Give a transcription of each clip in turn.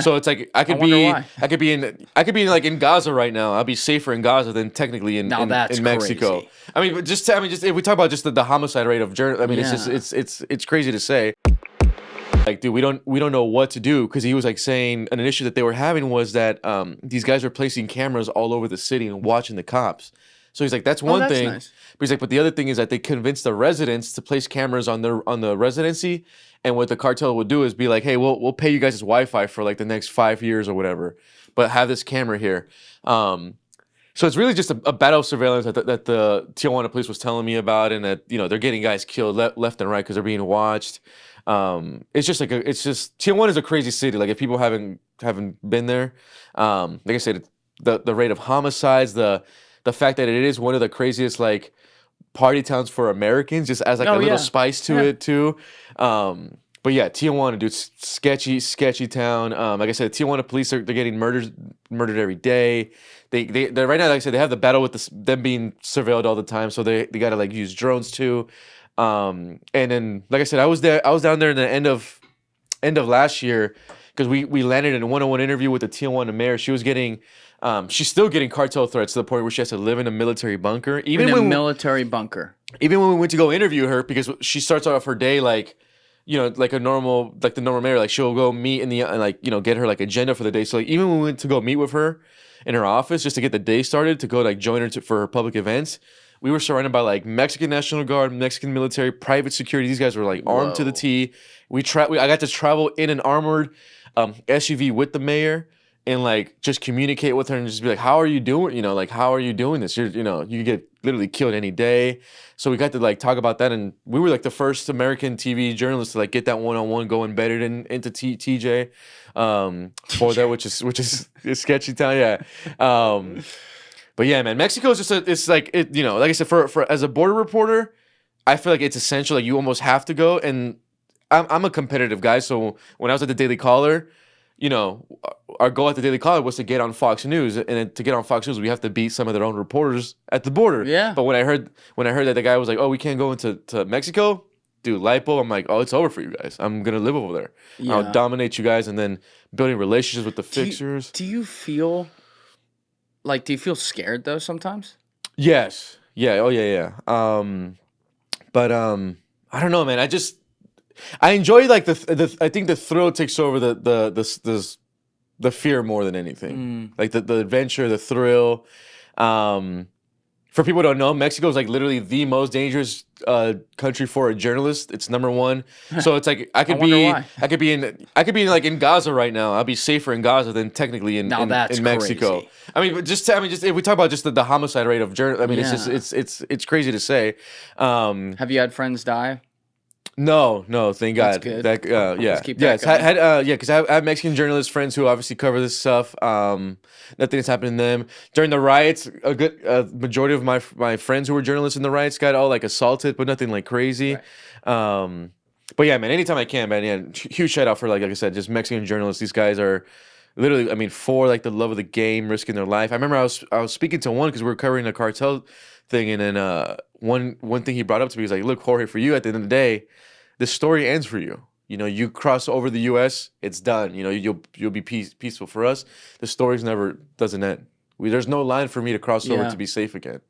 So it's like I could wonder be why. I could be like in Gaza right now. I'll be safer in Gaza than technically Now that's in Mexico. crazy. I mean, but just if we talk about just the homicide rate of I mean, it's just Yeah. it's crazy to say. Like, dude, we don't know what to do because he was like saying an issue that they were having was that these guys are placing cameras all over the city and watching the cops. So he's like, that's Oh, one that's thing. nice. But he's like, but the other thing is that they convinced the residents to place cameras on the residency, and what the cartel would do is be like, hey, we'll pay you guys this Wi-Fi for like the next 5 years or whatever, but have this camera here. So it's really just a battle of surveillance that the Tijuana police was telling me about, and that they're getting guys killed left and right because they're being watched. It's just Tijuana is a crazy city. Like if people haven't been there, like I said, the rate of homicides, the fact that it is one of the craziest like party towns for Americans, just as like a little spice to it too. But yeah, Tijuana, dude, sketchy town. Like I said, Tijuana police they're getting murdered every day. They right now, like I said, they have the battle with them being surveilled all the time, so they gotta like use drones too. And then, like I said, I was down there in the end of last year because we landed in a one-on-one interview with the Tijuana mayor. She was getting, she's still getting cartel threats to the point where she has to live in a military bunker. Military bunker. Even when we went to go interview her, because she starts off her day like, like the normal mayor, like she'll go meet in the like get her like agenda for the day. So like even when we went to go meet with her in her office just to get the day started to go like join her for her public events, we were surrounded by like Mexican National Guard, Mexican military, private security. These guys were like armed to the T. I got to travel in an armored SUV with the mayor and like just communicate with her and just be like, how are you doing? Like how are you doing this? You get literally killed any day. So we got to like talk about that, and we were like the first American TV journalists to like get that one-on-one go embedded into TJ for that, which is a sketchy town, yeah. But yeah, man, Mexico is it's like like I said, for as a border reporter, I feel like it's essential. Like you almost have to go, and I'm a competitive guy, so when I was at the Daily Caller, our goal at the Daily Caller was to get on Fox News, and then to get on Fox News, we have to beat some of their own reporters at the border. Yeah. But when I heard that the guy was like, "Oh, we can't go into Mexico," dude, lipo. I'm like, "Oh, it's over for you guys. I'm gonna live over there. Yeah. I'll dominate you guys," and then building relationships with the fixers. Do you feel scared though sometimes? Yes. Yeah. Oh yeah. Yeah. But I don't know, man. I enjoy like I think the thrill takes over the fear more than anything. Like the adventure, the thrill. For people who don't know, Mexico is like literally the most dangerous country for a journalist. It's number one. So it's like I could be in like in Gaza right now. I'll be safer in Gaza than technically in Mexico. Crazy. I mean, just if we talk about just the homicide rate of journalists, I mean, it's crazy to say. Have you had friends die? No, thank God. That's good. Yeah, Let's keep that going. because I have Mexican journalist friends who obviously cover this stuff. Nothing has happened to them during the riots. A good majority of my friends who were journalists in the riots got all like assaulted, but nothing like crazy. Right. But yeah, man, anytime I can, man, yeah, huge shout out for like I said, just Mexican journalists. These guys are literally, I mean, for like the love of the game, risking their life. I remember I was speaking to one because we were covering a cartel thing, and then one thing he brought up to me was like, look, Jorge, for you at the end of the day, the story ends for you. You cross over the U.S., it's done. You'll be peaceful. For us, the stories never doesn't end. There's no line for me to cross over to be safe again.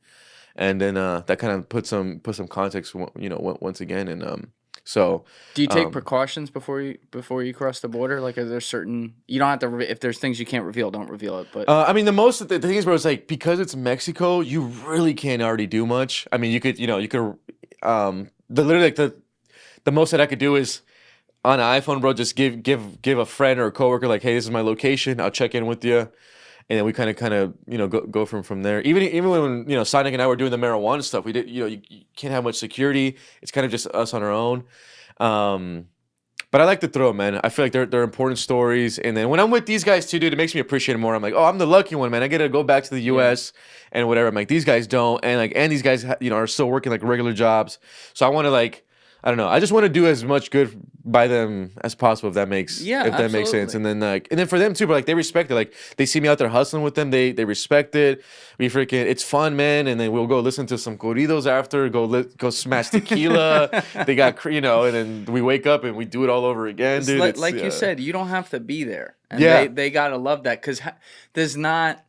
And then that kind of put some context, once again. And so do you take precautions before you cross the border? like, is there certain, you don't have to if there's things you can't reveal, don't reveal it, but I mean, the thing is, bro, it's like because it's Mexico, you really can't already do much. I mean, you could literally like the most that I could do is on an iPhone, bro, just give a friend or a coworker like, hey, this is my location, I'll check in with you, and then we kind of go from there. Even when Sonic and I were doing the marijuana stuff, we did you can't have much security. It's kind of just us on our own. But I like the thrill, man. I feel like they're important stories. And then when I'm with these guys too, dude, it makes me appreciate it more. I'm like, oh, I'm the lucky one, man. I get to go back to the U.S. and whatever. I'm like, these guys don't, and these guys are still working like regular jobs. So I want to I don't know. I just want to do as much good by them as possible, if that makes that makes sense. And then for them too, but like they respect it. Like they see me out there hustling with them, they respect it. We freaking, it's fun, man. And then we'll go listen to some corridos after, go smash tequila. They got, and then we wake up and we do it all over again, dude. Like you said, you don't have to be there. And they gotta love that, because there's not,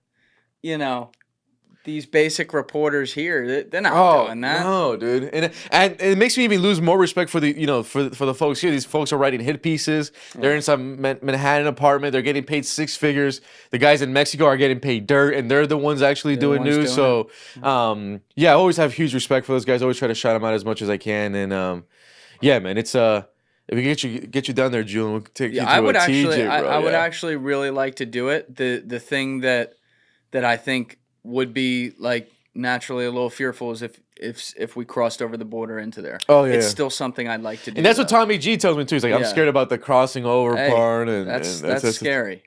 these basic reporters here, they're not doing that. No, dude. And it makes me even lose more respect for the for the folks here. These folks are writing hit pieces. They're in some Manhattan apartment. They're getting paid 6 figures. The guys in Mexico are getting paid dirt, and they're the ones actually doing news. So, I always have huge respect for those guys. I always try to shout them out as much as I can. And man, it's if we get you down there, Julian, we'll take you to I would TJ, bro. I would actually really like to do it. The thing that I think would be like naturally a little fearful is if we crossed over the border into there. Oh yeah, it's still something I'd like to do. And that's what Tommy G tells me too. He's like, I'm scared about the crossing over part, and that's scary.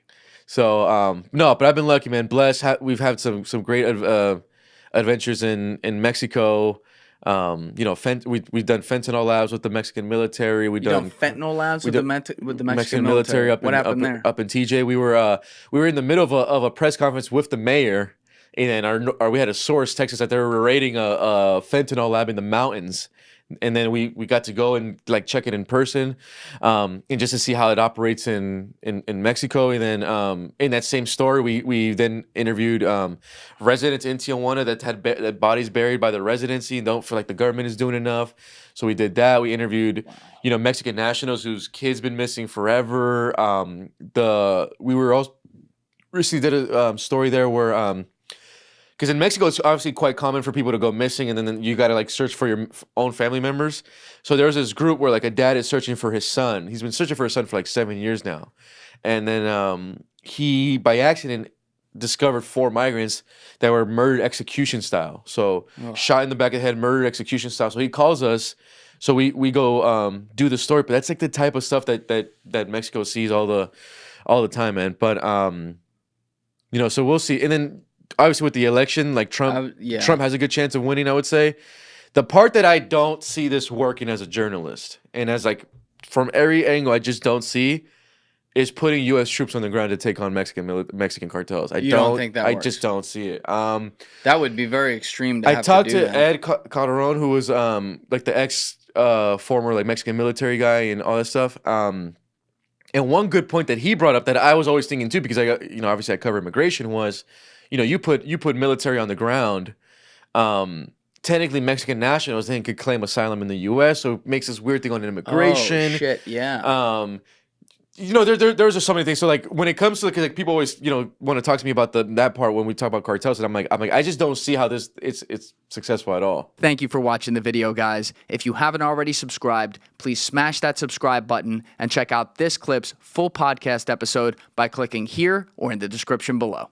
So no, but I've been lucky, man. Blessed. We've had some great adventures in Mexico. We've done fentanyl labs with the Mexican military. We've done fentanyl labs with the Mexican military. What happened there? Up in TJ, we were in the middle of a press conference with the mayor, and we had a source text us that they were raiding a fentanyl lab in the mountains. And then we got to go and like check it in person, and just to see how it operates in Mexico. And then in that same story, we then interviewed residents in Tijuana that had bodies buried by the residency and don't feel like the government is doing enough. So we did that. We interviewed Mexican nationals whose kids been missing forever. We were also recently did a story there where. Because in Mexico, it's obviously quite common for people to go missing, and then you got to like search for your own family members. So there's this group where like a dad is searching for his son. He's been searching for his son for like 7 years now. And then he, by accident, discovered 4 migrants that were murdered execution style. So shot in the back of the head, murdered execution style. So he calls us. So we go do the story. But that's like the type of stuff that Mexico sees all the time, man. But, so we'll see. And then, obviously, with the election, like Trump has a good chance of winning, I would say. The part that I don't see this working as a journalist, and as like from every angle, I just don't see, is putting U.S. troops on the ground to take on Mexican cartels. I don't think that works. I just don't see it. That would be very extreme. I talked to Ed Calderon, who was like the ex former like Mexican military guy and all that stuff. And one good point that he brought up that I was always thinking too, because I got obviously I cover immigration, was. You put military on the ground. Technically, Mexican nationals then could claim asylum in the U.S., so it makes this weird thing on immigration. Oh shit! Yeah. There's just so many things. So like when it comes to like people always want to talk to me about that part when we talk about cartels, and I'm like I just don't see how it's successful at all. Thank you for watching the video, guys. If you haven't already subscribed, please smash that subscribe button and check out this clip's full podcast episode by clicking here or in the description below.